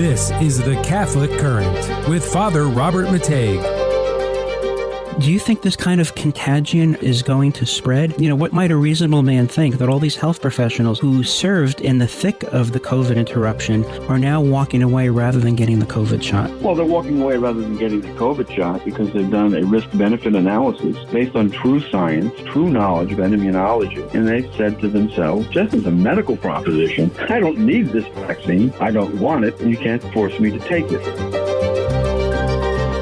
This is The Catholic Current with Father Robert Mateiga. Do you think this kind of contagion is going to spread? What might a reasonable man think that all these health professionals who served in the thick of the COVID interruption are now walking away rather than getting the COVID shot? Well, they're walking away rather than getting the COVID shot because they've done a risk-benefit analysis based on true science, true knowledge of immunology. And they've said to themselves, just as a medical proposition, I don't need this vaccine. I don't want it, and you can't force me to take it.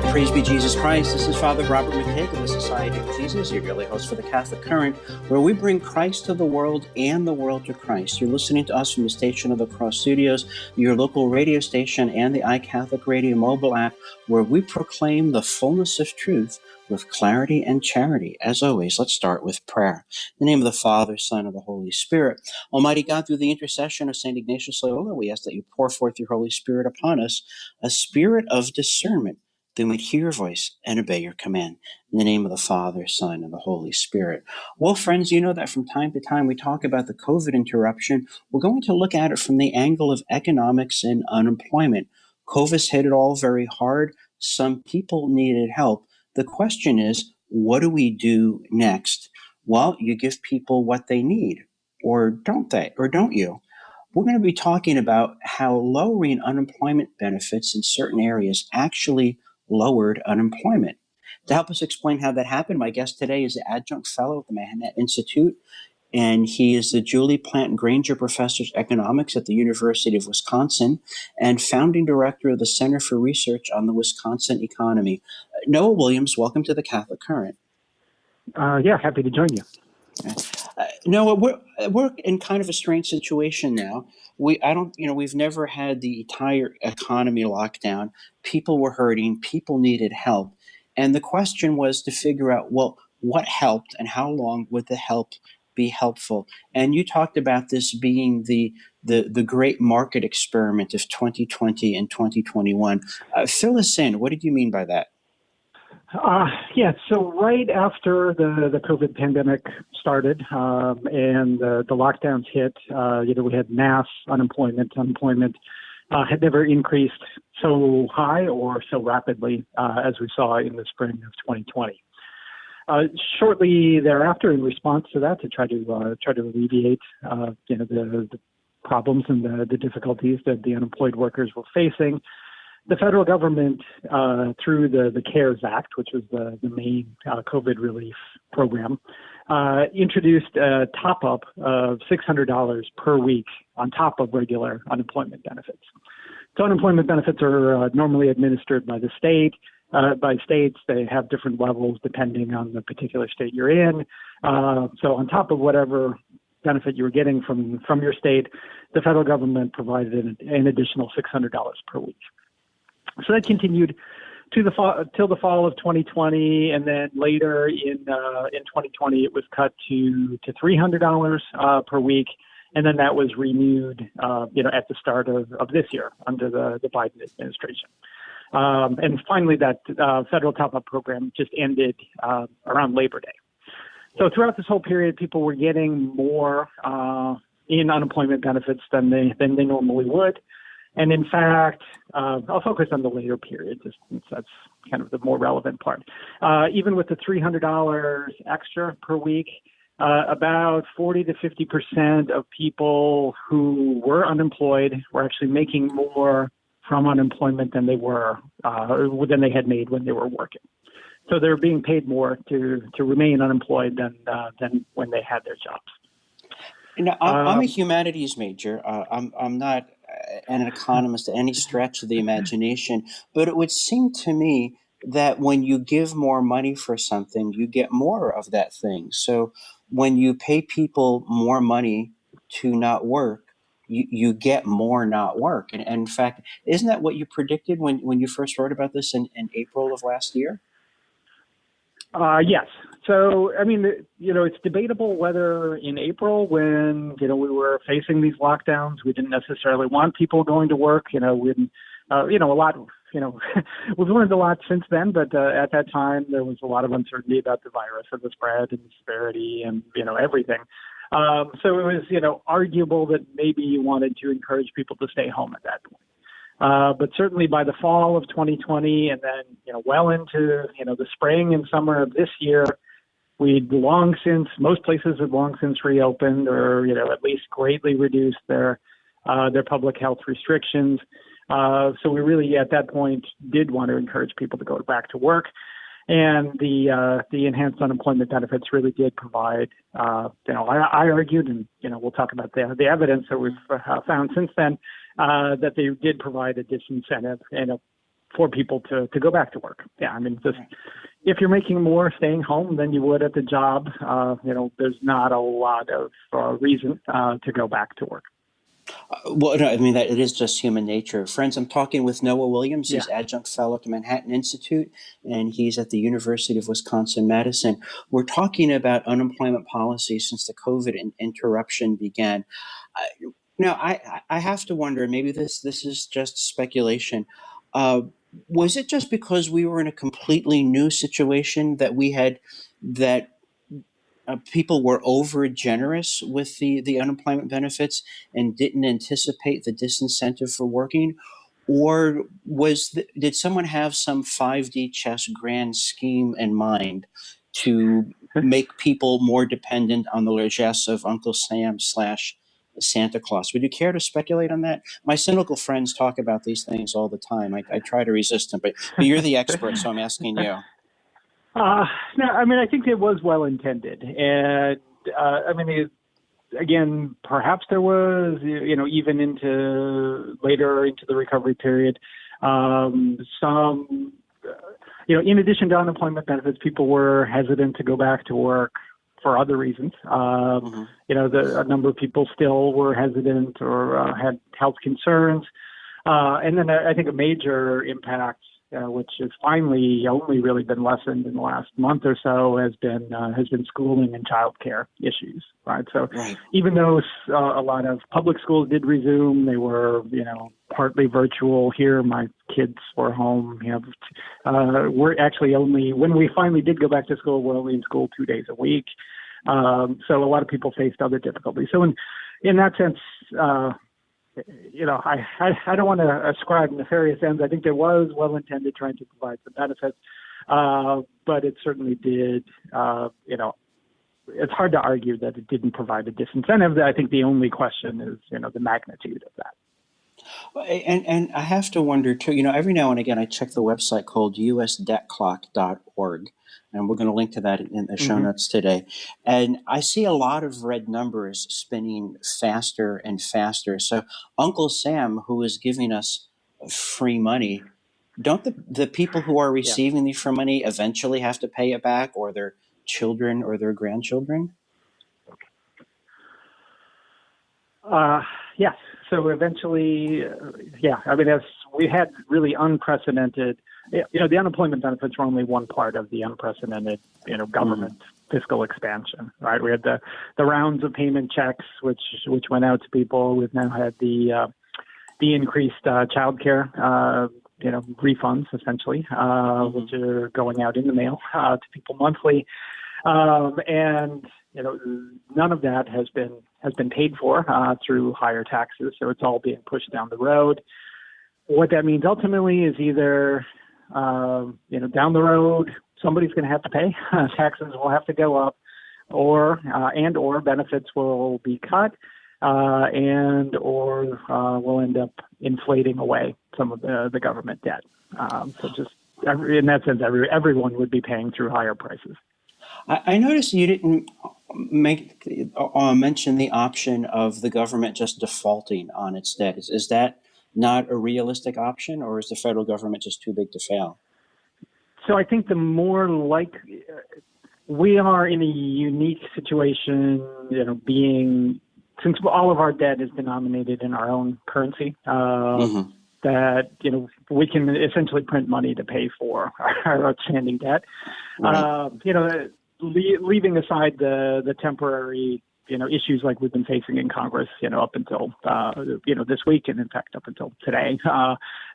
Praise be Jesus Christ. This is Father Robert Mateiga of the Society of Jesus, your daily host for the Catholic Current, where we bring Christ to the world and the world to Christ. You're listening to us from the Station of the Cross Studios, your local radio station, and the iCatholic Radio mobile app, where we proclaim the fullness of truth with clarity and charity. As always, let's start with prayer. In the name of the Father, Son, and the Holy Spirit. Almighty God, through the intercession of St. Ignatius Loyola, we ask that you pour forth your Holy Spirit upon us, a spirit of discernment, that we might hear your voice and obey your command. In the name of the Father, Son, and the Holy Spirit. Well, friends, you know that from time to time we talk about the COVID interruption. We're going to look at it from the angle of economics and unemployment. COVID's hit it all very hard. Some people needed help. The question is, what do we do next? Well, you give people what they need, or don't they, or don't you? We're going to be talking about how lowering unemployment benefits in certain areas actually lowered unemployment. To help us explain how that happened, my guest today is the adjunct fellow at the Manhattan Institute, and he is the Juli Plant Grainger Professor of Economics at the University of Wisconsin and founding director of the Center for Research on the Wisconsin Economy. Noah Williams, welcome to the Catholic Current. Happy to join you. Noah, we're in kind of a strange situation now. We've never had the entire economy locked down. People were hurting. People needed help. And the question was to figure out, well, what helped and how long would the help be helpful? And you talked about this being the great market experiment of 2020 and 2021. Fill us in. What did you mean by that? So right after the COVID pandemic started and the lockdowns hit, we had mass unemployment. Unemployment had never increased so high or so rapidly as we saw in the spring of 2020. Shortly thereafter, in response to that, to try to alleviate the problems and the difficulties that the unemployed workers were facing, the federal government, through the CARES Act, which was the main COVID relief program, introduced a top-up of $600 per week on top of regular unemployment benefits. So unemployment benefits are normally administered by the state. By states, they have different levels depending on the particular state you're in. So on top of whatever benefit you were getting from your state, the federal government provided an additional $600 per week. So that continued to till the fall of 2020, and then later in 2020 it was cut to $300 per week, and then that was renewed at the start of this year under the Biden administration. And finally, that federal top-up program just ended around Labor Day. So throughout this whole period, people were getting more in unemployment benefits than they normally would. And in fact, I'll focus on the later period, just since that's kind of the more relevant part. Even with the $300 extra per week, about 40 to 50% of people who were unemployed were actually making more from unemployment than they had made when they were working. So they're being paid more to remain unemployed than when they had their jobs. Now, I'm a humanities major. I'm not an economist at any stretch of the imagination, but it would seem to me that when you give more money for something, you get more of that thing. So when you pay people more money to not work, you get more not work. And in fact, isn't that what you predicted when you first wrote about this in April of last year? Yes. So, I mean, it's debatable whether in April when, we were facing these lockdowns, we didn't necessarily want people going to work, a lot, we've learned a lot since then, but at that time there was a lot of uncertainty about the virus and the spread and the severity and, everything. So it was, arguable that maybe you wanted to encourage people to stay home at that point. But certainly by the fall of 2020 and then, well into, the spring and summer of this year, most places had long since reopened or, at least greatly reduced their public health restrictions. So we really, at that point, did want to encourage people to go back to work. And the enhanced unemployment benefits really did provide, I argued, and, we'll talk about the evidence that we've found since then, that they did provide a disincentive, for people to go back to work. Yeah, I mean, if you're making more staying home than you would at the job, there's not a lot of reason to go back to work. Well, no, I mean, that it is just human nature. Friends, I'm talking with Noah Williams. He's adjunct fellow at the Manhattan Institute, and he's at the University of Wisconsin-Madison. We're talking about unemployment policy since the COVID interruption began. Now, I have to wonder, maybe this is just speculation. Was it just because we were in a completely new situation that people were over generous with the unemployment benefits and didn't anticipate the disincentive for working? Or did someone have some 5D chess grand scheme in mind to make people more dependent on the largesse of Uncle Sam / Santa Claus? Would you care to speculate on that? My cynical friends talk about these things all the time. I try to resist them, but you're the expert, so I'm asking you. No, I mean, I think it was well intended, and again, perhaps there was, even later into the recovery period, some, in addition to unemployment benefits, people were hesitant to go back to work for other reasons. A number of people still were hesitant or had health concerns, and then I think a major impact, which has finally only really been lessened in the last month or so, has been schooling and childcare issues. Right. So even though a lot of public schools did resume, they were partly virtual. Here, my kids were home. We're actually when we finally did go back to school, we're only in school 2 days a week. So a lot of people faced other difficulties. So in that sense, I don't want to ascribe nefarious ends. I think there was well-intended trying to provide some benefits, but it certainly did, it's hard to argue that it didn't provide a disincentive. I think the only question is, the magnitude of that. And I have to wonder, too, every now and again I check the website called usdebtclock.org, and we're going to link to that in the show notes today. And I see a lot of red numbers spinning faster and faster. So Uncle Sam, who is giving us free money, don't the people who are receiving the free money eventually have to pay it back, or their children or their grandchildren? Yes. So eventually, as we had really unprecedented, the unemployment benefits were only one part of the unprecedented, government fiscal expansion, right? We had the rounds of payment checks, which went out to people. We've now had the increased child care, refunds, essentially, which are going out in the mail to people monthly. And none of that has been paid for through higher taxes, so it's all being pushed down the road. What that means ultimately is either down the road somebody's going to have to pay, taxes will have to go up, or benefits will be cut, or will end up inflating away some of the government debt. So just in that sense, everyone would be paying through higher prices. I noticed you didn't mention the option of the government just defaulting on its debt. Is that not a realistic option, or is the federal government just too big to fail? So I think we are in a unique situation, since all of our debt is denominated in our own currency, that, we can essentially print money to pay for our outstanding debt. Right. Leaving aside the temporary, issues like we've been facing in Congress, up until, this week, and in fact, up until today,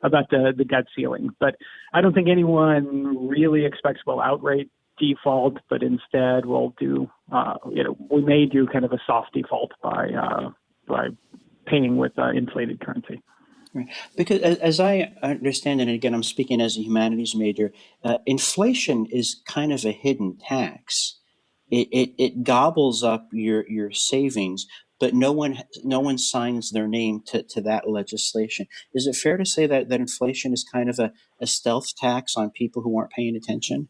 about the debt ceiling. But I don't think anyone really expects we'll outright default, but instead we'll do, we may do kind of a soft default by paying with inflated currency. Right. Because as I understand it, and again, I'm speaking as a humanities major, inflation is kind of a hidden tax. It gobbles up your savings, but no one signs their name to that legislation. Is it fair to say that inflation is kind of a stealth tax on people who aren't paying attention?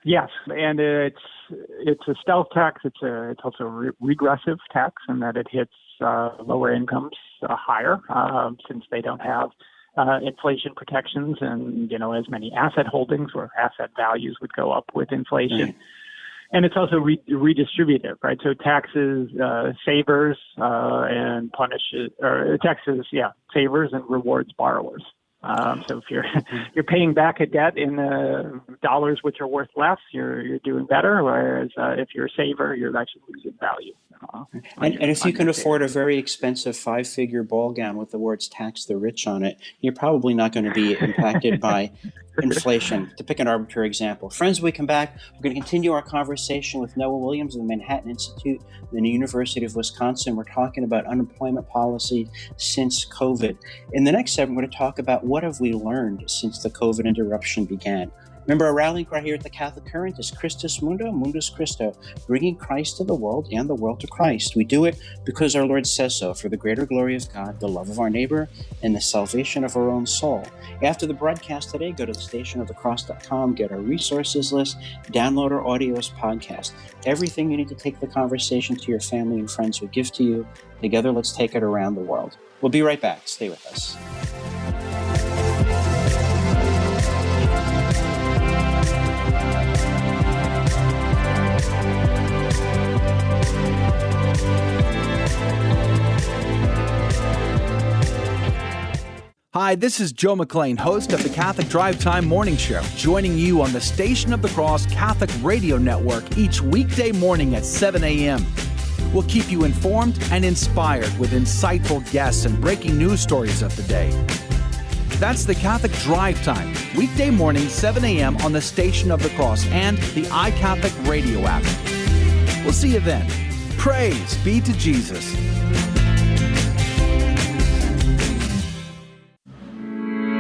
Yes, and it's a stealth tax. It's also a regressive tax in that it hits lower incomes higher since they don't have inflation protections and as many asset holdings where asset values would go up with inflation. Right. And it's also redistributive, right? So taxes savers and punishes, or taxes, savers and rewards borrowers. So if you're paying back a debt in dollars which are worth less, you're doing better. Whereas if you're a saver, you're actually losing value. And if you can afford a very expensive 5-figure ball gown with the words "tax the rich" on it, you're probably not going to be impacted by inflation, to pick an arbitrary example. Friends, when we come back, we're going to continue our conversation with Noah Williams of the Manhattan Institute and the University of Wisconsin. We're talking about unemployment policy since COVID. In the next segment, we're going to talk about what have we learned since the COVID interruption began. Remember, our rallying cry here at the Catholic Current is Christus Mundo, Mundus Christo, bringing Christ to the world and the world to Christ. We do it because our Lord says so, for the greater glory of God, the love of our neighbor, and the salvation of our own soul. After the broadcast today, go to thestationofthecross.com, get our resources list, download our audio as podcast. Everything you need to take the conversation to your family and friends will give to you. Together, let's take it around the world. We'll be right back. Stay with us. Hi, this is Joe McLean, host of the Catholic Drive Time Morning Show, joining you on the Station of the Cross Catholic Radio Network each weekday morning at 7 a.m. We'll keep you informed and inspired with insightful guests and breaking news stories of the day. That's the Catholic Drive Time, weekday morning, 7 a.m. on the Station of the Cross and the iCatholic Radio app. We'll see you then. Praise be to Jesus.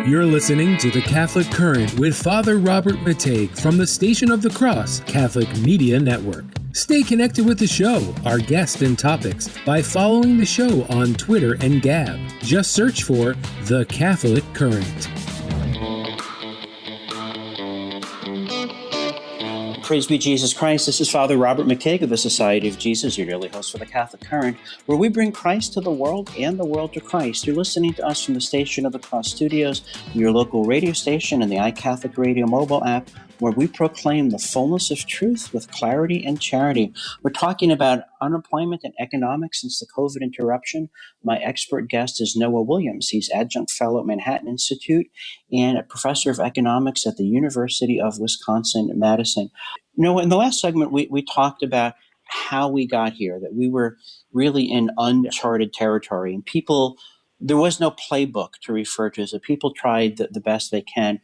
You're listening to The Catholic Current with Father Robert Matejk from the Station of the Cross Catholic Media Network. Stay connected with the show, our guests and topics, by following the show on Twitter and Gab. Just search for The Catholic Current. Praise be Jesus Christ. This is Father Robert Matejk of the Society of Jesus, your daily host for the Catholic Current, where we bring Christ to the world and the world to Christ. You're listening to us from the Station of the Cross Studios, your local radio station, and the iCatholic Radio mobile app, where we proclaim the fullness of truth with clarity and charity. We're talking about unemployment and economics since the COVID interruption. My expert guest is Noah Williams. He's adjunct fellow at Manhattan Institute and a professor of economics at the University of Wisconsin-Madison. Noah, in the last segment, we talked about how we got here, that we were really in uncharted territory, and there was no playbook to refer to, so people tried the best they can.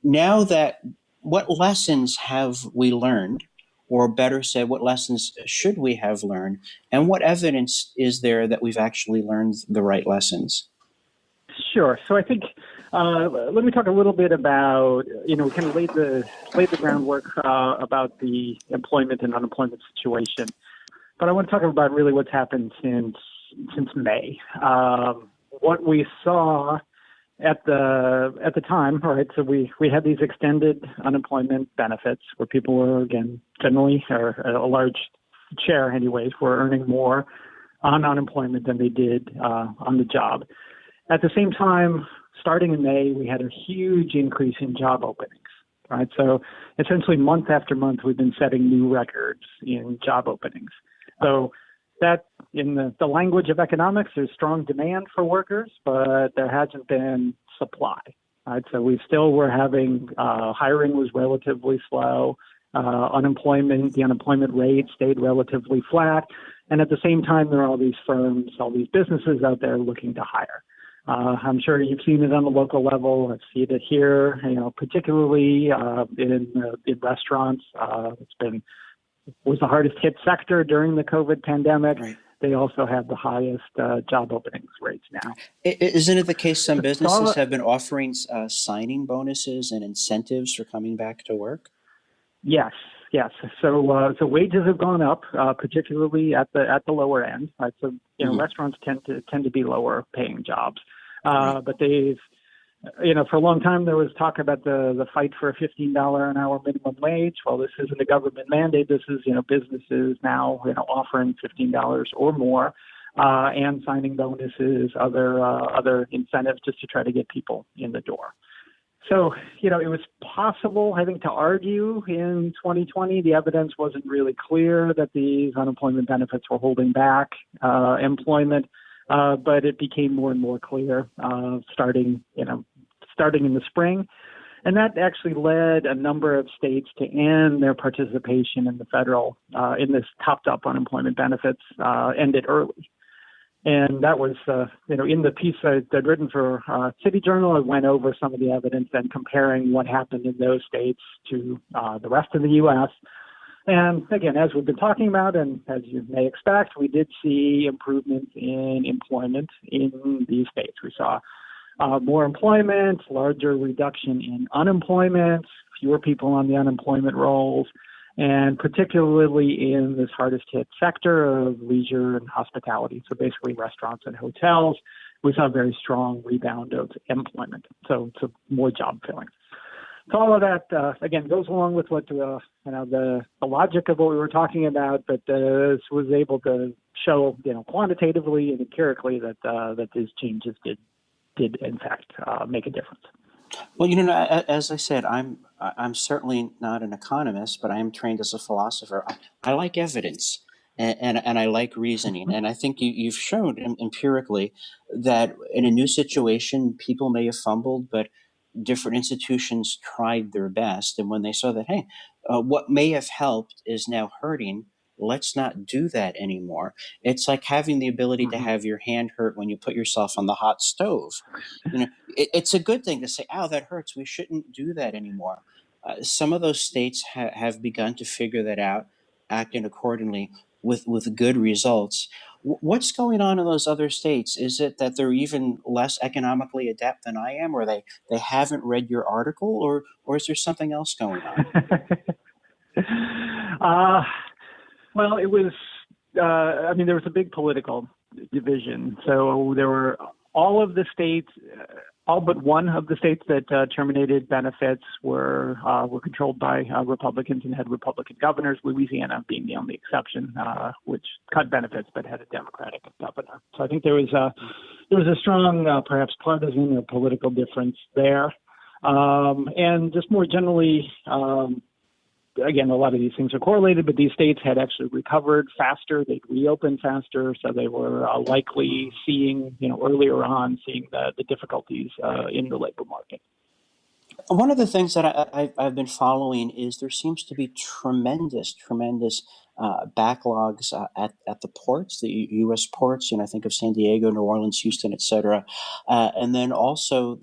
Now what lessons have we learned, or better said, what lessons should we have learned, and what evidence is there that we've actually learned the right lessons? Sure. So I think let me talk a little bit about, we kind of laid the groundwork about the employment and unemployment situation, but I want to talk about really what's happened since May. What we saw at the time, right? So we had these extended unemployment benefits where people were, again, generally, or a large share anyways, were earning more on unemployment than they did on the job. At the same time, starting in May, we had a huge increase in job openings, right? So essentially month after month, we've been setting new records in job openings. So that, in the language of economics, there's strong demand for workers, but there hasn't been supply, right? So we still were having, hiring was relatively slow, the unemployment rate stayed relatively flat, and at the same time, there are all these firms, all these businesses out there looking to hire. I'm sure you've seen it on the local level. I've seen it here, particularly in restaurants. Was the hardest hit sector during the COVID pandemic. Right. they also have the highest job openings rates now. Isn't it the case some businesses So, have been offering signing bonuses and incentives for coming back to work? yes. So wages have gone up, particularly at the lower end. Right? So restaurants tend to be lower paying jobs, but they've for a long time there was talk about the fight for a $15 an hour minimum wage. Well, this isn't a government mandate. This is businesses now offering $15 or more, and signing bonuses, other incentives just to try to get people in the door. So, it was possible, I think, to argue in 2020 the evidence wasn't really clear that these unemployment benefits were holding back employment, but it became more and more clear starting in the spring. And that actually led a number of states to end their participation in the federal, in this topped-up unemployment benefits, end it early. And that was, in the piece I'd written for City Journal, I went over some of the evidence and comparing what happened in those states to the rest of the U.S. And again, as we've been talking about, and as you may expect, we did see improvements in employment in these states. We saw more employment, larger reduction in unemployment, fewer people on the unemployment rolls, and particularly in this hardest hit sector of leisure and hospitality, so basically restaurants and hotels, we saw a very strong rebound of employment, so more job filling. So all of that, again, goes along with what the logic of what we were talking about, but this was able to show quantitatively and empirically that these changes did in fact make a difference. Well, as I said, I'm certainly not an economist, but I am trained as a philosopher. I like evidence and I like reasoning. And I think you've shown empirically that in a new situation, people may have fumbled, but different institutions tried their best. And when they saw that, hey, what may have helped is now hurting, let's not do that anymore. It's like having the ability to have your hand hurt when you put yourself on the hot stove. It's a good thing to say, ow, that hurts. We shouldn't do that anymore. Some of those states have begun to figure that out, acting accordingly with good results. What's going on in those other states? Is it that they're even less economically adept than I am, or they haven't read your article, or is there something else going on? Well, it was, there was a big political division. So there were all of the states, all but one of the states that terminated benefits were controlled by Republicans and had Republican governors, Louisiana being the only exception, which cut benefits but had a Democratic governor. So I think there was a strong, perhaps partisan or political difference there. And just more generally, again, a lot of these things are correlated, but these states had actually recovered faster. They'd reopened faster, so they were likely seeing, earlier on, seeing the difficulties in the labor market. One of the things that I've been following is there seems to be tremendous backlogs at the ports, the U.S. ports. I think of San Diego, New Orleans, Houston, et cetera. And then also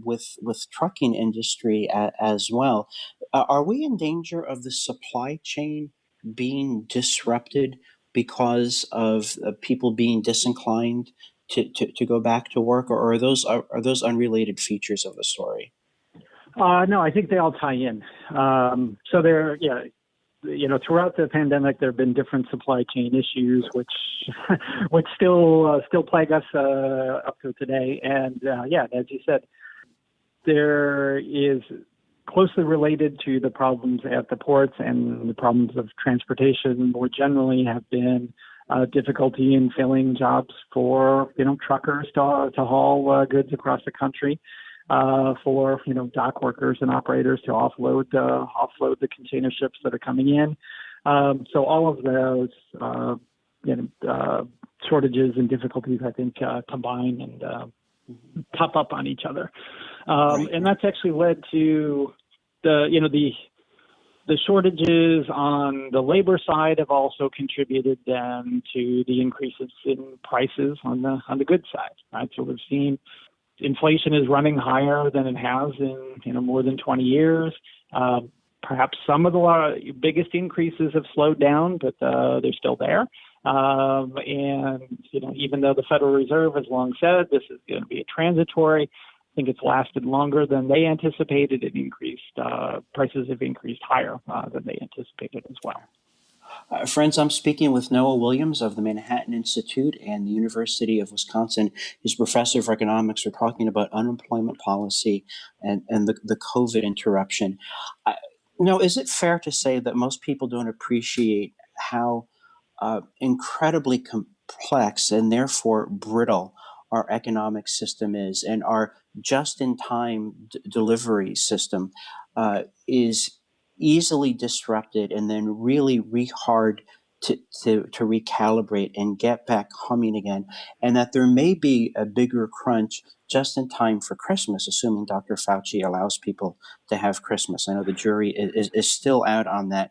with trucking industry as well. Are we in danger of the supply chain being disrupted because of people being disinclined to go back to work, or are those unrelated features of the story? No, I think they all tie in. So there, throughout the pandemic, there have been different supply chain issues, which still plague us up to today. And as you said, there is closely related to the problems at the ports and the problems of transportation more generally have been difficulty in filling jobs for truckers to haul goods across the country. For dock workers and operators to offload the container ships that are coming in. So all of those shortages and difficulties, I think, combine and pop up on each other, and that's actually led to the shortages on the labor side have also contributed then to the increases in prices on the goods side. Right, so we've seen. Inflation is running higher than it has in more than 20 years. Perhaps some of the biggest increases have slowed down, but they're still there. And, even though the Federal Reserve has long said this is going to be a transitory, I think it's lasted longer than they anticipated. It increased, prices have increased higher than they anticipated as well. Friends, I'm speaking with Noah Williams of the Manhattan Institute and the University of Wisconsin. He's professor of economics. We're talking about unemployment policy and the COVID interruption. Is it fair to say that most people don't appreciate how incredibly complex and therefore brittle our economic system is, and our just-in-time delivery system is easily disrupted and then really hard to recalibrate and get back humming again, and that there may be a bigger crunch just in time for Christmas, assuming Dr. Fauci allows people to have Christmas. I know the jury is still out on that.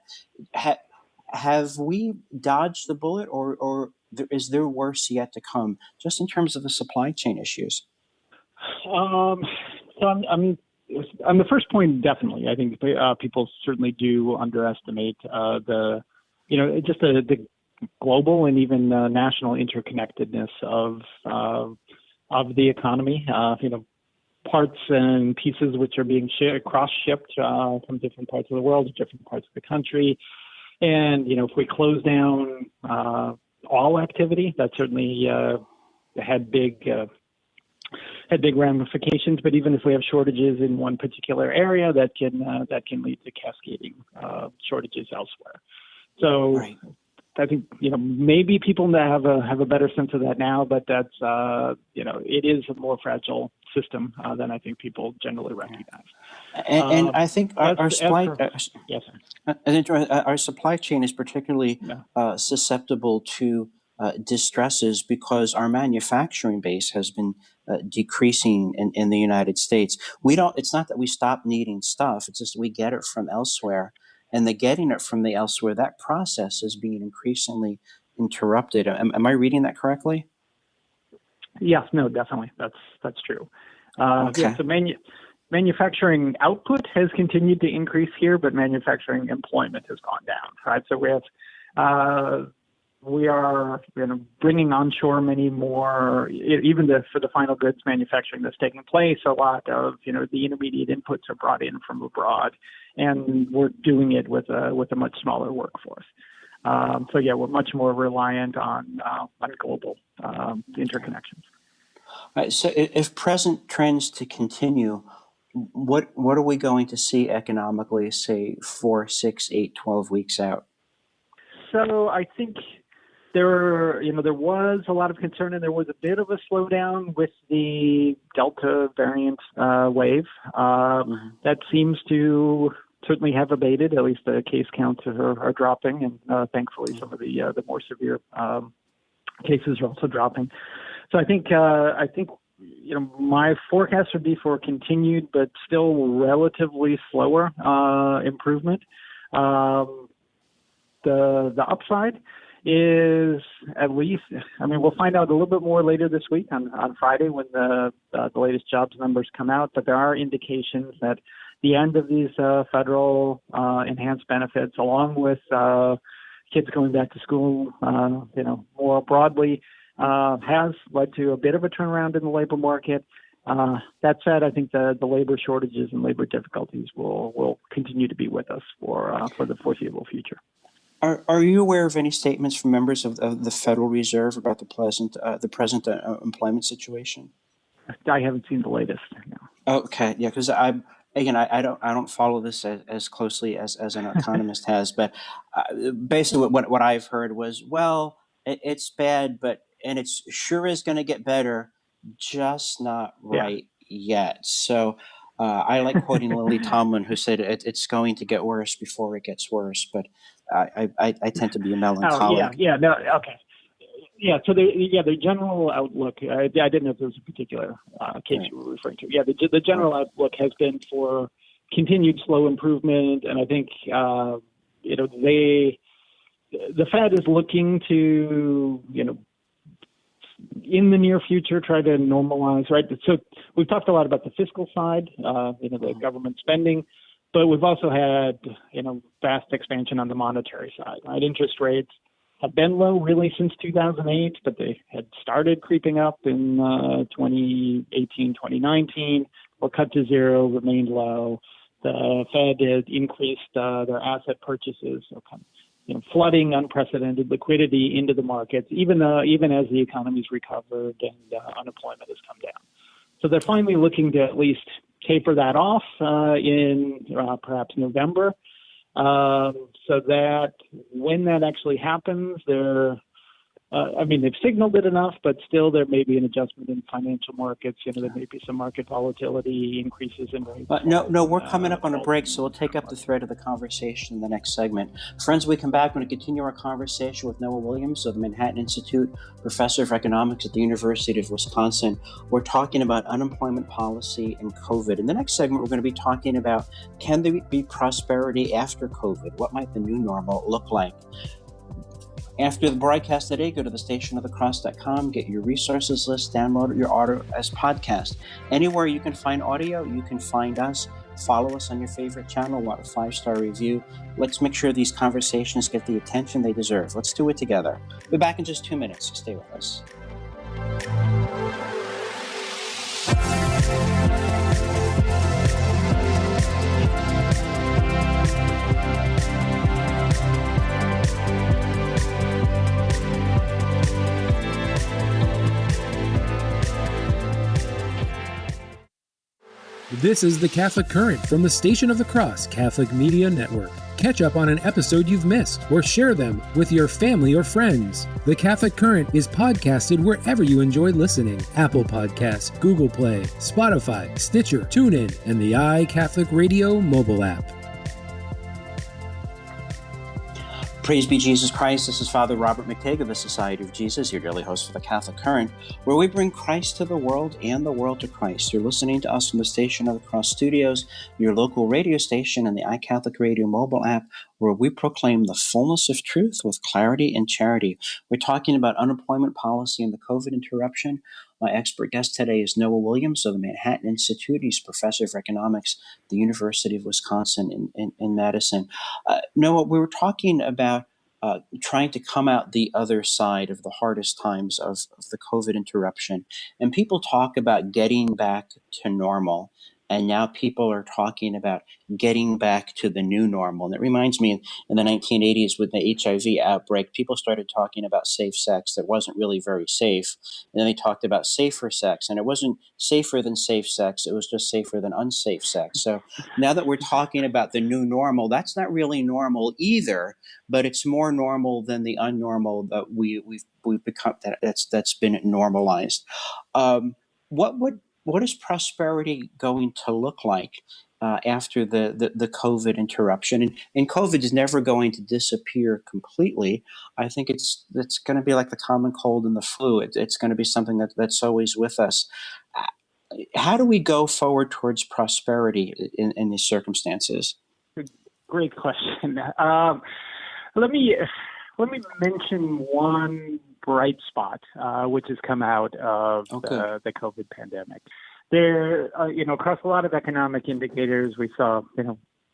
Have we dodged the bullet, or is there worse yet to come, just in terms of the supply chain issues? So I'm on the first point, definitely. I think people certainly do underestimate the global and even national interconnectedness of the economy. Parts and pieces which are being cross-shipped from different parts of the world to different parts of the country. And, if we close down all activity, that certainly had big ramifications. But even if we have shortages in one particular area, that can lead to cascading shortages elsewhere. So right. I think maybe people have a better sense of that now, but that's it is a more fragile system than I think people generally recognize. And I think our supply chain is particularly susceptible to distresses because our manufacturing base has been decreasing in the United States. It's not that we stop needing stuff; it's just we get it from elsewhere. And the getting it from the elsewhere, that process is being increasingly interrupted. Am I reading that correctly? Yes, no, definitely. That's true. Okay. Yeah, so manufacturing output has continued to increase here, but manufacturing employment has gone down, right? So we are bringing onshore many more, even for the final goods manufacturing that's taking place. A lot of the intermediate inputs are brought in from abroad, and we're doing it with a much smaller workforce. We're much more reliant on global interconnections. All right, so if present trends to continue, what are we going to see economically, say 4, 6, 8, 12 weeks out? So I think there was a lot of concern, and there was a bit of a slowdown with the Delta variant wave. That seems to certainly have abated. At least the case counts are dropping, and thankfully some of the more severe cases are also dropping. So I think my forecast would be for continued but still relatively slower improvement. The upside is at least, we'll find out a little bit more later this week on Friday when the latest jobs numbers come out, but there are indications that the end of these federal enhanced benefits, along with kids going back to school, more broadly, has led to a bit of a turnaround in the labor market. That said, I think the labor shortages and labor difficulties will continue to be with us for the foreseeable future. Are you aware of any statements from members of the Federal Reserve about the present employment situation? I haven't seen the latest. No. Okay, yeah, because I don't follow this as closely as an economist has, but basically what I've heard was, well, it's bad, and it sure is going to get better, just not right yet. So I like quoting Lily Tomlin, who said it's going to get worse before it gets worse, but I tend to be a melancholic. So the general outlook, I didn't know if there was a particular case you were referring to. Yeah, the general outlook has been for continued slow improvement, and I think the Fed is looking to in the near future try to normalize, right? So we've talked a lot about the fiscal side, the government spending, but we've also had vast expansion on the monetary side, right? Interest rates have been low really since 2008, but they had started creeping up in 2018, 2019, were cut to zero, remained low. The Fed had increased their asset purchases, so kind of, flooding unprecedented liquidity into the markets, even as the economy's recovered and unemployment has come down. So they're finally looking to at least taper that off in perhaps November, so that when that actually happens, they've signaled it enough, but still there may be an adjustment in financial markets. There may be some market volatility, increases in rates. No, we're coming up on a break, so we'll take up the thread of the conversation in the next segment. Friends, we come back. We're going to continue our conversation with Noah Williams of the Manhattan Institute, professor of economics at the University of Wisconsin. We're talking about unemployment policy and COVID. In the next segment, we're going to be talking about, can there be prosperity after COVID? What might the new normal look like? After the broadcast today, go to thestationofthecross.com, get your resources list, download your audio as podcast. Anywhere you can find audio, you can find us. Follow us on your favorite channel, want a 5-star review. Let's make sure these conversations get the attention they deserve. Let's do it together. We'll be back in just 2 minutes, so stay with us. This is the Catholic Current from the Station of the Cross Catholic Media Network. Catch up on an episode you've missed or share them with your family or friends. The Catholic Current is podcasted wherever you enjoy listening. Apple Podcasts, Google Play, Spotify, Stitcher, TuneIn, and the iCatholic Radio mobile app. Praise be Jesus Christ. This is Father Robert McTague of the Society of Jesus, your daily host for the Catholic Current, where we bring Christ to the world and the world to Christ. You're listening to us from the Station of the Cross Studios, your local radio station, and the iCatholic Radio mobile app, where we proclaim the fullness of truth with clarity and charity. We're talking about unemployment policy and the COVID interruption. My expert guest today is Noah Williams of the Manhattan Institute. He's professor of economics at the University of Wisconsin in Madison. Noah, we were talking about trying to come out the other side of the hardest times of the COVID interruption. And people talk about getting back to normal. And now people are talking about getting back to the new normal. And it reminds me, in the 1980s with the HIV outbreak, people started talking about safe sex that wasn't really very safe. And then they talked about safer sex, and it wasn't safer than safe sex. It was just safer than unsafe sex. So now that we're talking about the new normal, that's not really normal either, but it's more normal than the unnormal that we've become, that's been normalized. What is prosperity going to look like after the COVID interruption? And COVID is never going to disappear completely. I think it's going to be like the common cold and the flu. It's going to be something that's always with us. How do we go forward towards prosperity in these circumstances? Great question. Let me mention one bright spot, which has come out of the COVID pandemic. There, across a lot of economic indicators, we saw,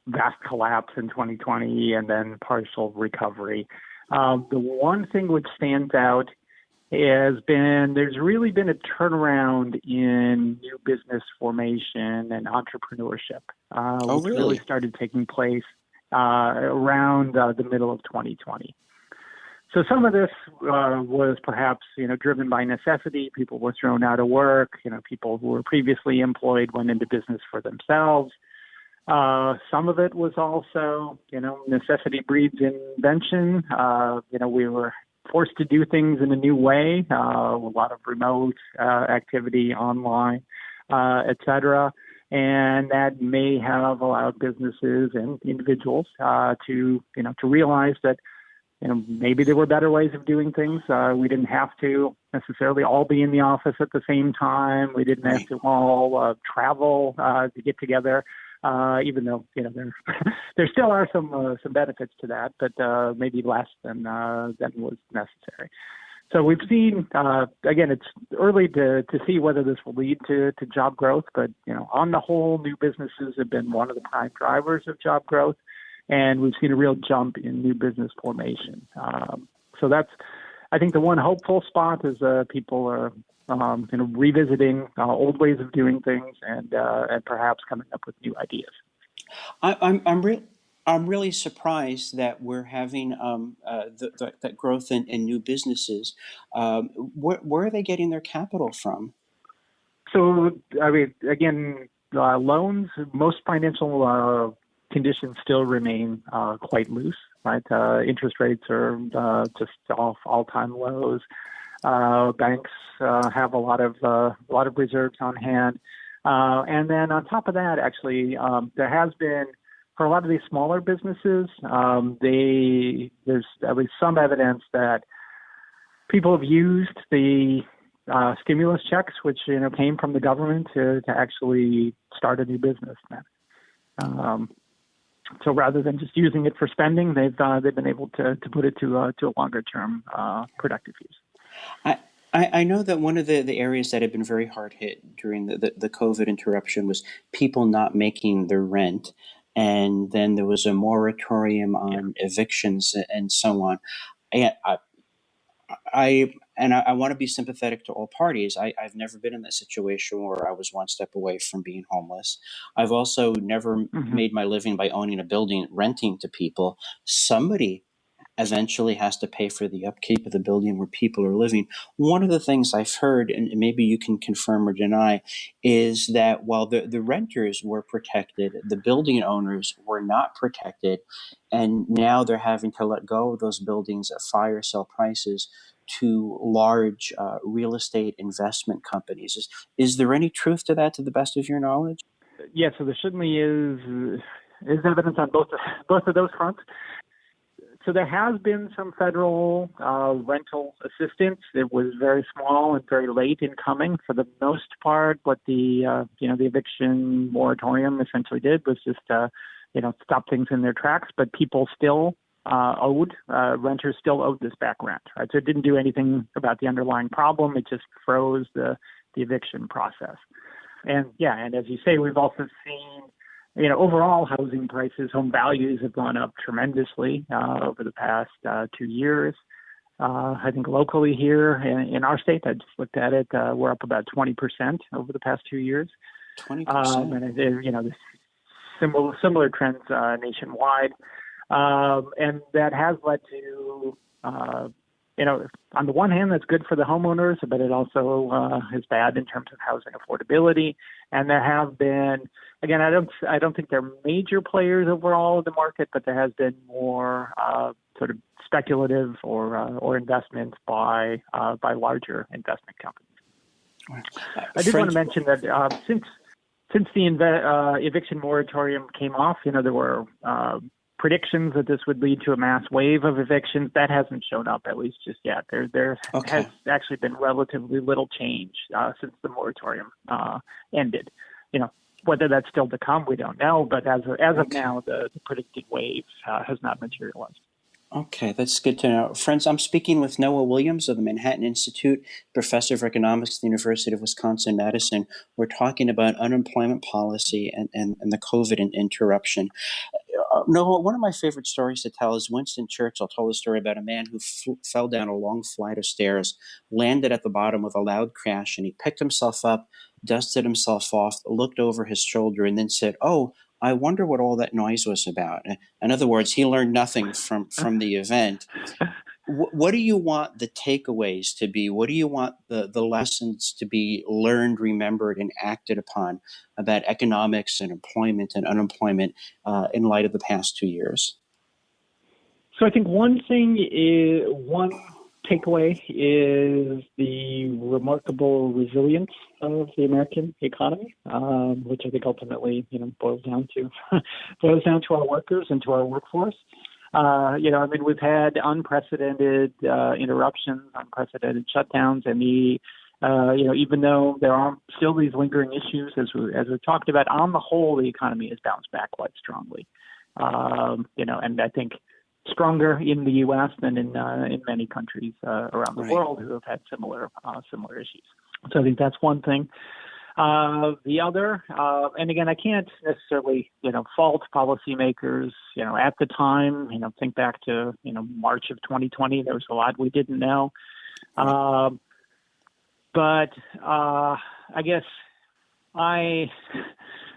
vast collapse in 2020 and then partial recovery. The one thing which stands out has been there's really been a turnaround in new business formation and entrepreneurship, which really started taking place around the middle of 2020. So some of this was perhaps, driven by necessity. People were thrown out of work. People who were previously employed went into business for themselves. Some of it was also, necessity breeds invention. We were forced to do things in a new way, a lot of remote activity online, et cetera. And that may have allowed businesses and individuals to realize that, maybe there were better ways of doing things. We didn't have to necessarily all be in the office at the same time. We didn't have to all travel to get together, even though, there still are some benefits to that, but maybe less than was necessary. So we've seen, again, it's early to see whether this will lead to job growth, but, on the whole, new businesses have been one of the prime drivers of job growth. And we've seen a real jump in new business formation. So that's, I think, the one hopeful spot is people are revisiting old ways of doing things and perhaps coming up with new ideas. I'm really surprised that we're having that growth in new businesses. Where are they getting their capital from? So, I mean, again, loans, most financial conditions still remain quite loose, right? Interest rates are just off all-time lows. Banks have a lot of reserves on hand, and then on top of that, actually, there has been, for a lot of these smaller businesses, there's at least some evidence that people have used the stimulus checks, which came from the government, to actually start a new business. So rather than just using it for spending, they've been able to put it to a longer term productive use. I know that one of the areas that had been very hard hit during the COVID interruption was people not making their rent. And then there was a moratorium on evictions and so on. And I want to be sympathetic to all parties. I've never been in that situation where I was one step away from being homeless. I've also never made my living by owning a building, renting to people. Somebody eventually has to pay for the upkeep of the building where people are living. One of the things I've heard, and maybe you can confirm or deny, is that while the renters were protected, the building owners were not protected, and now they're having to let go of those buildings at fire sale prices to large real estate investment companies. Is there any truth to that, to the best of your knowledge? Yeah, so there certainly is evidence on both of those fronts. So there has been some federal rental assistance. It was very small and very late in coming. For the most part, what the eviction moratorium essentially did was just stop things in their tracks. But people still renters still owed this back rent, right? So it didn't do anything about the underlying problem. It just froze the eviction process. And as you say, we've also seen, overall housing prices, home values have gone up tremendously over the past 2 years. I think locally here in our state, I just looked at it, we're up about 20% over the past 2 years. 20%. And there's similar trends nationwide. And that has led to, on the one hand, that's good for the homeowners, but it also is bad in terms of housing affordability. And there have been, again, I don't think they're major players overall in the market, but there has been more sort of speculative or investments by larger investment companies. I did want to mention that since the eviction moratorium came off, there were predictions that this would lead to a mass wave of evictions. That hasn't shown up, at least just yet. There has actually been relatively little change since the moratorium ended. Whether that's still to come, we don't know. But as of now, the predicted wave has not materialized. Okay, that's good to know. Friends, I'm speaking with Noah Williams of the Manhattan Institute, professor of economics at the University of Wisconsin-Madison. We're talking about unemployment policy and the COVID interruption. Noah, one of my favorite stories to tell is Winston Churchill told a story about a man who fell down a long flight of stairs, landed at the bottom with a loud crash, and he picked himself up, dusted himself off, looked over his shoulder, and then said, "Oh, I wonder what all that noise was about." In other words, he learned nothing from the event. What do you want the takeaways to be? What do you want the lessons to be learned, remembered, and acted upon about economics and employment and unemployment in light of the past 2 years? So I think one takeaway is the remarkable resilience of the American economy, which I think ultimately, boils down to our workers and to our workforce. We've had unprecedented interruptions, unprecedented shutdowns, and even though there are still these lingering issues, as we've talked about, on the whole, the economy has bounced back quite strongly. And I think stronger in the U.S. than in many countries around the world who have had similar issues. So I think that's one thing. The other, and again, I can't necessarily, fault policymakers, at the time, think back to, March of 2020, there was a lot we didn't know. But I guess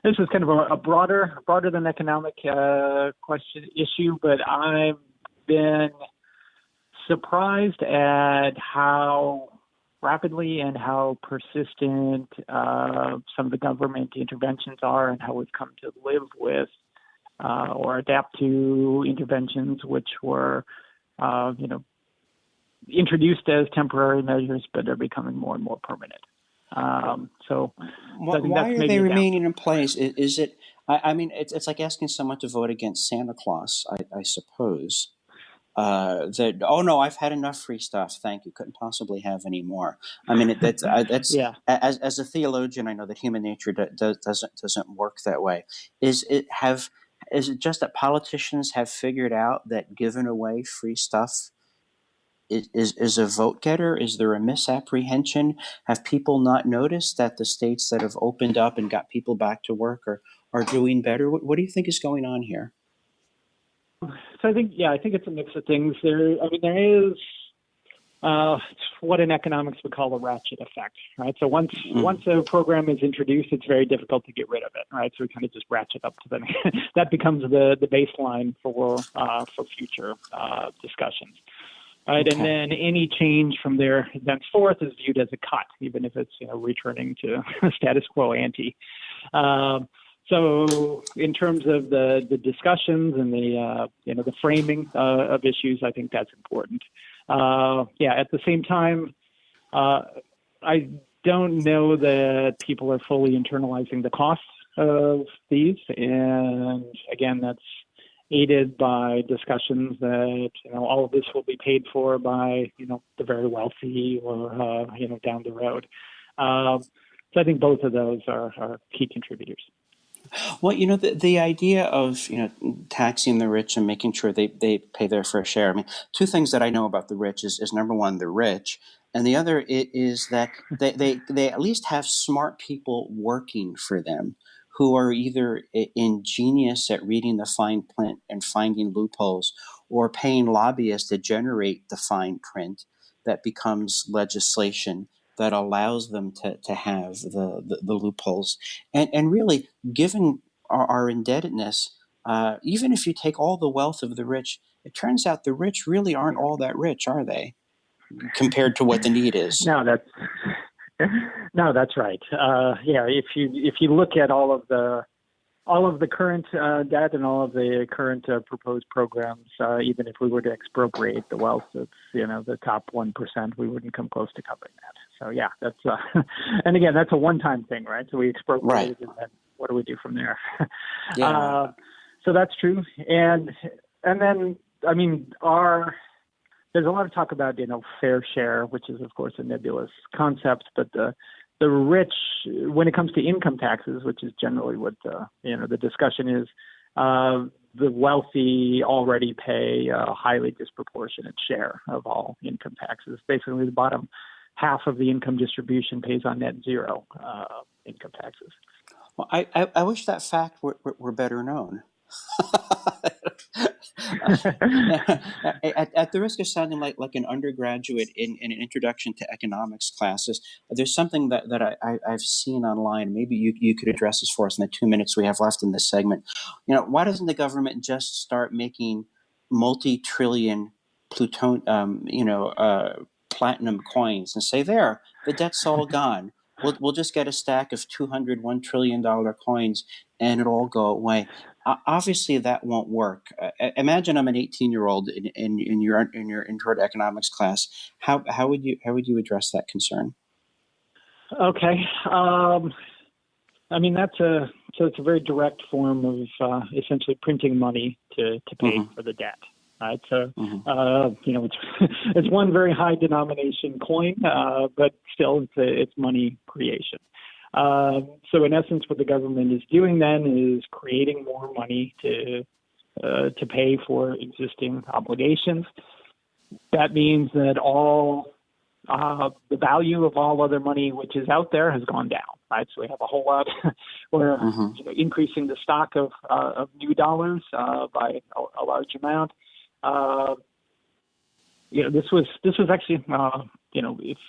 this is kind of a broader than economic issue, but I've been surprised at how rapidly and how persistent some of the government interventions are, and how we've come to live with or adapt to interventions which were, introduced as temporary measures, but are becoming more and more permanent. So why are they remaining in place? Is it? I mean, it's like asking someone to vote against Santa Claus, I suppose. That no, I've had enough free stuff. Thank you. Couldn't possibly have any more. I mean, that's yeah. As a theologian, I know that human nature doesn't work that way. Is it just that politicians have figured out that giving away free stuff is a vote getter? Is there a misapprehension? Have people not noticed that the states that have opened up and got people back to work are doing better? What do you think is going on here? So I think it's a mix of things. There is what in economics we call the ratchet effect, right? So once a program is introduced, it's very difficult to get rid of it, right? So we kind of just ratchet up to the that becomes the baseline for future discussions, right? Okay. And then any change from there thenceforth is viewed as a cut, even if it's returning to status quo ante. So in terms of the discussions and the framing of issues, I think that's important. At the same time, I don't know that people are fully internalizing the costs of these, and again, that's aided by discussions that all of this will be paid for by the very wealthy or down the road. So I think both of those are key contributors. Well, the idea of taxing the rich and making sure they pay their fair share. I mean, two things that I know about the rich is number one, they're rich, and the other is that they at least have smart people working for them who are either ingenious at reading the fine print and finding loopholes, or paying lobbyists to generate the fine print that becomes legislation that allows them to have the loopholes. And really, given our indebtedness, even if you take all the wealth of the rich, it turns out the rich really aren't all that rich, are they, compared to what the need is? No, that's right. If you look at all of the current debt and all of the current proposed programs, even if we were to expropriate the wealth of the top 1%, we wouldn't come close to covering that. So that's and again, that's a one-time thing, right? So we expropriate, and then what do we do from there? So that's true, and then I mean, there's a lot of talk about fair share, which is of course a nebulous concept, but the rich, when it comes to income taxes, which is generally what the discussion is, the wealthy already pay a highly disproportionate share of all income taxes. Basically, the bottom half of the income distribution pays on net zero income taxes. Well, I wish that fact were better known. At the risk of sounding like an undergraduate in an introduction to economics classes, there's something that I've seen online. Maybe you could address this for us in the 2 minutes we have left in this segment. Why doesn't the government just start making multi-trillion platinum coins and say, there, the debt's all gone. We'll just get a stack of $1 trillion coins and it'll all go away. Obviously, that won't work. Imagine I'm an 18-year-old in your intro to economics class. How would you address that concern? Okay, I mean it's a very direct form of essentially printing money to pay for the debt. Right, so it's one very high denomination coin, but still it's money creation. So in essence, what the government is doing then is creating more money to pay for existing obligations. That means that all the value of all other money which is out there has gone down, right? So we have a whole lot. We're increasing the stock of new dollars by a large amount. This was actually, it's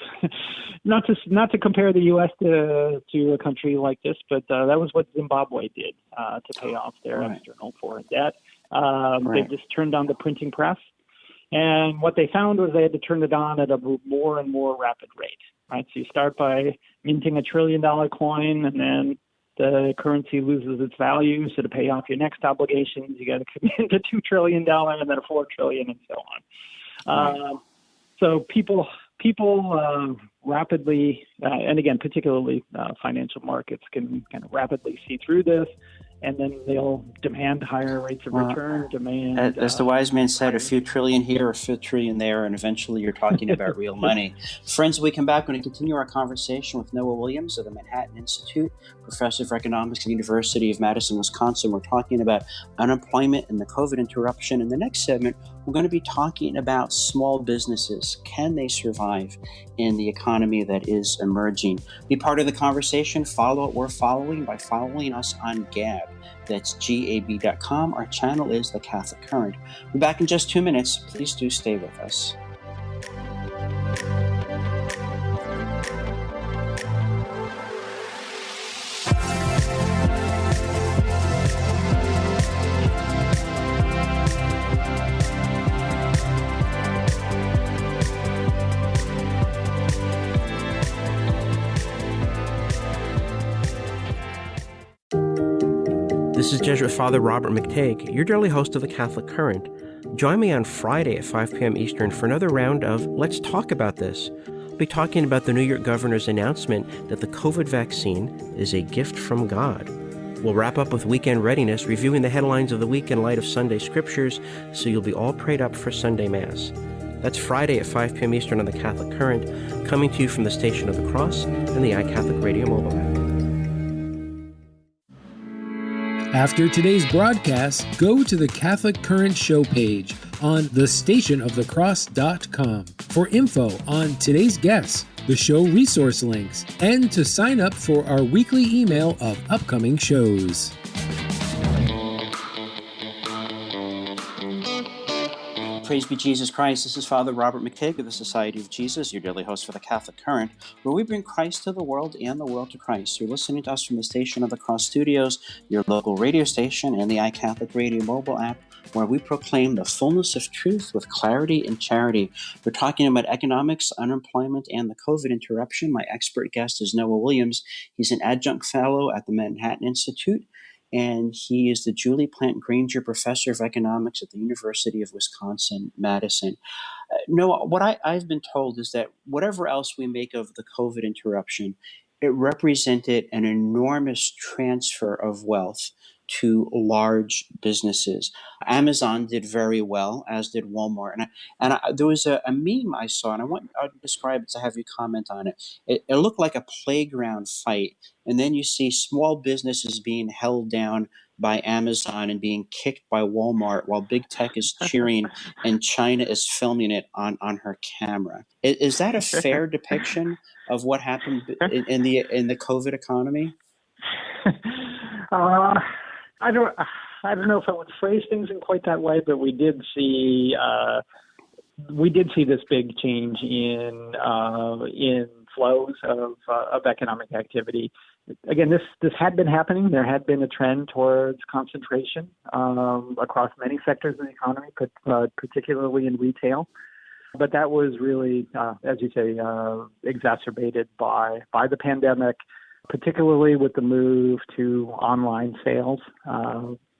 not to compare the U.S. to a country like this, but that was what Zimbabwe did to pay off their external foreign debt. They just turned on the printing press, and what they found was they had to turn it on at a more and more rapid rate. Right, so you start by minting $1 trillion coin, and then the currency loses its value. So to pay off your next obligations, you got to commit to $2 trillion and then $4 trillion and so on. So people rapidly, and again, particularly financial markets can kind of rapidly see through this, and then they'll demand higher rates of return, as the wise man said, a few trillion here, a few trillion there, and eventually you're talking about real money. Friends, when we come back, we're going to continue our conversation with Noah Williams of the Manhattan Institute, professor of economics at the University of Madison, Wisconsin. We're talking about unemployment and the COVID interruption. In the next segment, we're going to be talking about small businesses. Can they survive in the economy that is emerging? Be part of the conversation. Follow what we're following by following us on Gab. That's gab.com. Our channel is The Catholic Current. We're back in just 2 minutes. Please do stay with us. This is Jesuit Father Robert McTague, your daily host of The Catholic Current. Join me on Friday at 5 p.m. Eastern for another round of Let's Talk About This. We'll be talking about the New York governor's announcement that the COVID vaccine is a gift from God. We'll wrap up with weekend readiness, reviewing the headlines of the week in light of Sunday scriptures, so you'll be all prayed up for Sunday Mass. That's Friday at 5 p.m. Eastern on The Catholic Current, coming to you from the Station of the Cross and the iCatholic Radio mobile app. After today's broadcast, go to the Catholic Current show page on thestationofthecross.com for info on today's guests, the show resource links, and to sign up for our weekly email of upcoming shows. Praise be Jesus Christ. This is Father Robert McTague of the Society of Jesus, your daily host for the Catholic Current, where we bring Christ to the world and the world to Christ. You're listening to us from the Station of the Cross Studios, your local radio station, and the iCatholic Radio mobile app, where we proclaim the fullness of truth with clarity and charity. We're talking about economics, unemployment, and the COVID interruption. My expert guest is Noah Williams. He's an adjunct fellow at the Manhattan Institute, and he is the Juli Grainger Professor of Economics at the University of Wisconsin-Madison. Noah, what I've been told is that whatever else we make of the COVID interruption, it represented an enormous transfer of wealth to large businesses. Amazon did very well, as did Walmart. There was a meme I saw, and I'll describe it to have you comment on it. It looked like a playground fight, and then you see small businesses being held down by Amazon and being kicked by Walmart while big tech is cheering and China is filming it on her camera. Is that a fair depiction of what happened in the COVID economy? I don't know if I would phrase things in quite that way, but we did see this big change in flows of economic activity. Again, this had been happening. There had been a trend towards concentration across many sectors of the economy, but particularly in retail. But that was really, as you say, exacerbated by the pandemic, particularly with the move to online sales,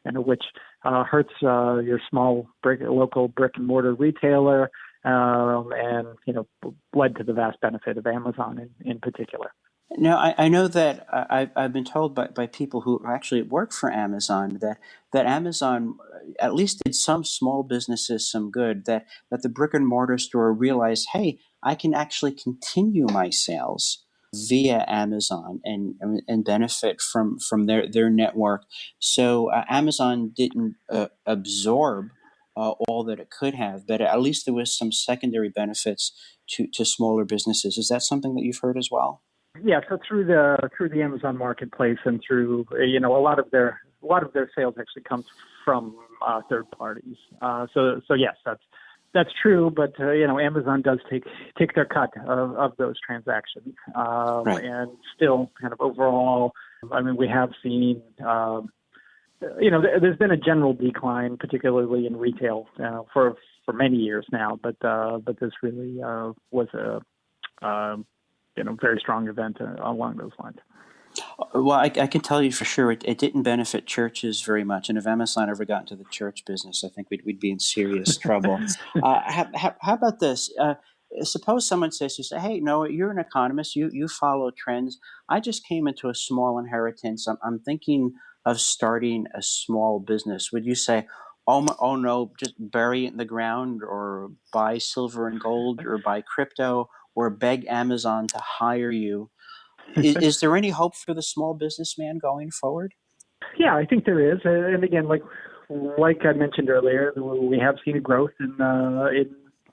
which hurts your small local brick and mortar retailer, and led to the vast benefit of Amazon in particular. Now, I know that I've been told by people who actually work for Amazon that Amazon at least did some small businesses some good, that the brick and mortar store realized, hey, I can actually continue my sales via Amazon and benefit from their network. So Amazon didn't absorb all that it could have, but at least there was some secondary benefits to smaller businesses. Is that something that you've heard as well? Yeah, so through the Amazon Marketplace and through a lot of their sales actually comes from third parties. So yes, that's true. But Amazon does take their cut of those transactions, Right. and still kind of overall. I mean, we have seen. There's been a general decline, particularly in retail, for many years now. But this really was a very strong event along those lines. Well, I can tell you for sure it didn't benefit churches very much. And if Amazon ever got into the church business, I think we'd be in serious trouble. How about this? Suppose someone says, you say, hey, Noah, you're an economist. You follow trends. I just came into a small inheritance. I'm thinking of starting a small business. Would you say, oh no, just bury it in the ground, or buy silver and gold, or buy crypto, or beg Amazon to hire you? Is there any hope for the small businessman going forward? Yeah, I think there is. And again, like I mentioned earlier, we have seen a growth in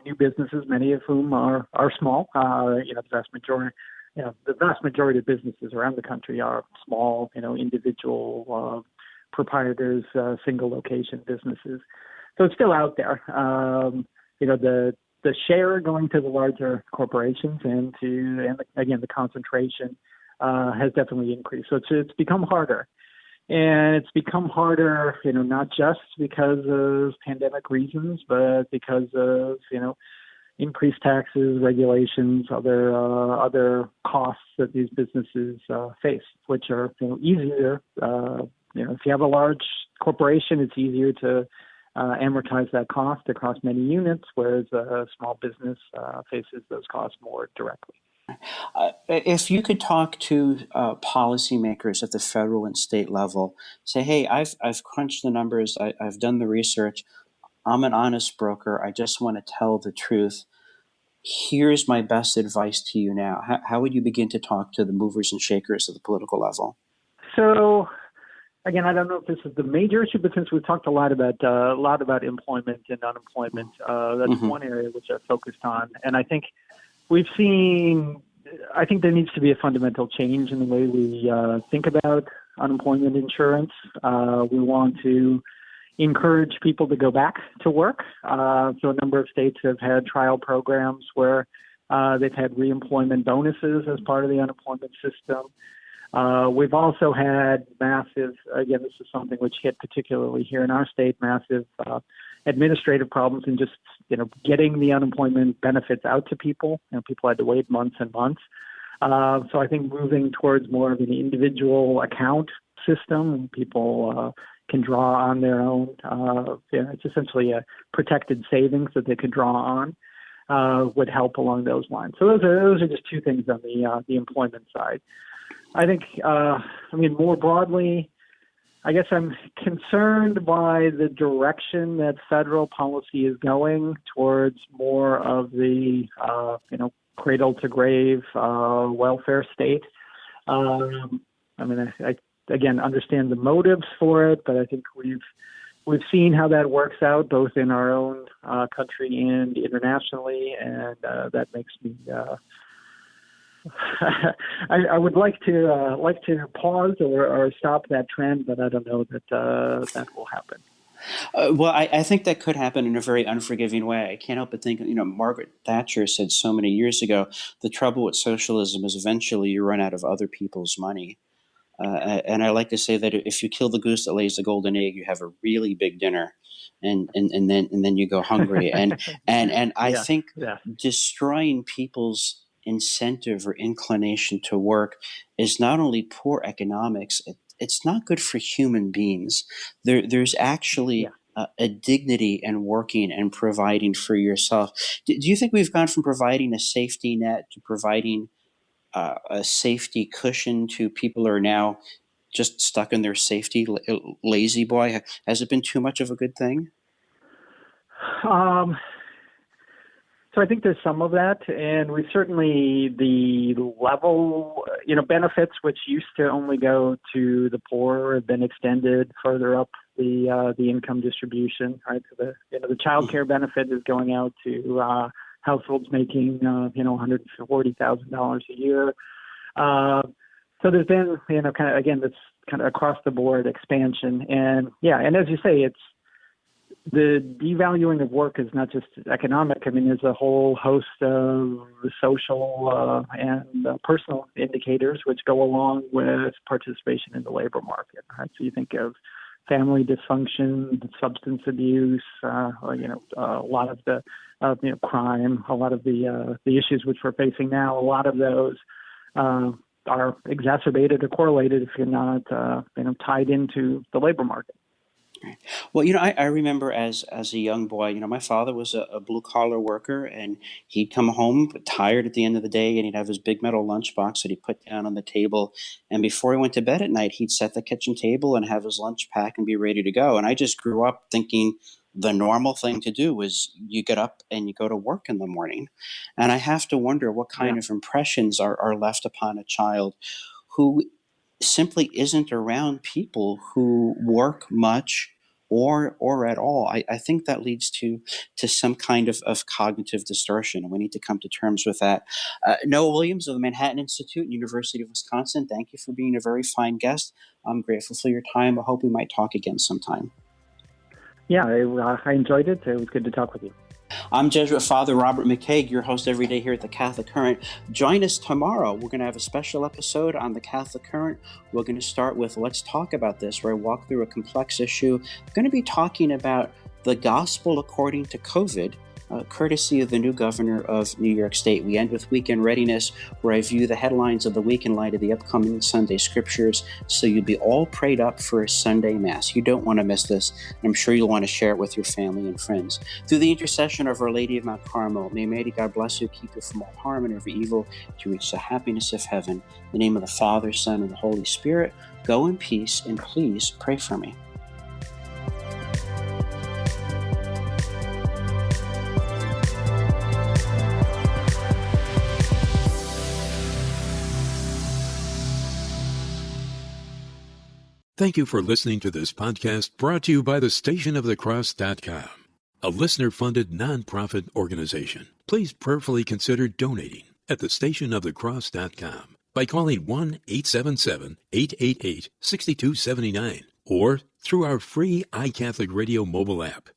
new businesses, many of whom are small. The vast majority of businesses around the country are small, individual proprietors, single location businesses. So it's still out there. The share going to the larger corporations and the concentration has definitely increased. So it's become harder. And it's become harder, not just because of pandemic reasons, but because of, increased taxes, regulations, other costs that these businesses face, which are easier. If you have a large corporation, it's easier to amortize that cost across many units, whereas a small business faces those costs more directly. If you could talk to policymakers at the federal and state level, say, hey, I've crunched the numbers, I've done the research, I'm an honest broker, I just want to tell the truth. Here's my best advice to you now. How would you begin to talk to the movers and shakers at the political level? So, again, I don't know if this is the major issue, but since we've talked a lot about employment and unemployment, that's one area which I've focused on. And I think I think there needs to be a fundamental change in the way we think about unemployment insurance. We want to encourage people to go back to work. So a number of states have had trial programs where they've had reemployment bonuses as part of the unemployment system. We've also had massive, again, this is something which hit particularly here in our state, massive administrative problems in just, getting the unemployment benefits out to people. People had to wait months and months. So I think moving towards more of an individual account system, people can draw on their own. It's essentially a protected savings that they can draw on, would help along those lines. So those are just two things on the employment side. I think, more broadly, I guess I'm concerned by the direction that federal policy is going towards more of the, cradle to grave welfare state. I again understand the motives for it, but I think we've seen how that works out both in our own country and internationally, and that makes me. I would like to pause or stop that trend, but I don't know that that will happen. Well, I think that could happen in a very unforgiving way. I can't help but think, Margaret Thatcher said so many years ago, the trouble with socialism is eventually you run out of other people's money. And I like to say that if you kill the goose that lays the golden egg, you have a really big dinner, and then you go hungry. And I think destroying people's incentive or inclination to work is not only poor economics, it's not good for human beings. There's actually a dignity in working and providing for yourself. Do you think we've gone from providing a safety net to providing a safety cushion to people who are now just stuck in their safety lazy boy? Has it been too much of a good thing? So I think there's some of that, and we certainly, the level, benefits which used to only go to the poor have been extended further up the income distribution, right? So the child care benefit is going out to households making $140,000 a year. So there's been kind of, again, this kind of across the board expansion, and as you say, it's the devaluing of work is not just economic. I mean, there's a whole host of social and personal indicators which go along with participation in the labor market. Right? So you think of family dysfunction, substance abuse, a lot of the crime, a lot of the issues which we're facing now. A lot of those are exacerbated or correlated if you're not tied into the labor market. Well, I remember as a young boy, my father was a blue-collar worker, and he'd come home tired at the end of the day, and he'd have his big metal lunchbox that he'd put down on the table. And before he went to bed at night, he'd set the kitchen table and have his lunch pack and be ready to go. And I just grew up thinking the normal thing to do was you get up and you go to work in the morning. And I have to wonder what kind of impressions are left upon a child who simply isn't around people who work much or at all. I think that leads to some kind of cognitive distortion, and we need to come to terms with that. Noah Williams of the Manhattan Institute, University of Wisconsin, thank you for being a very fine guest. I'm grateful for your time. I hope we might talk again sometime. Yeah, I enjoyed it. It was good to talk with you. I'm Jesuit Father Robert McTague, your host every day here at the Catholic Current. Join us tomorrow. We're going to have a special episode on the Catholic Current. We're going to start with Let's Talk About This, where I walk through a complex issue. We're going to be talking about the gospel according to COVID, courtesy of the new governor of New York State. We end with Weekend Readiness, where I view the headlines of the week in light of the upcoming Sunday scriptures, so you'll be all prayed up for a Sunday Mass. You don't want to miss this, and I'm sure you'll want to share it with your family and friends. Through the intercession of Our Lady of Mount Carmel, may Almighty God bless you, keep you from all harm and every evil, to reach the happiness of heaven. In the name of the Father, Son, and the Holy Spirit, go in peace, and please pray for me. Thank you for listening to this podcast brought to you by the stationofthecross.com, a listener-funded nonprofit organization. Please prayerfully consider donating at thestationofthecross.com by calling 1-877-888-6279 or through our free iCatholic Radio mobile app.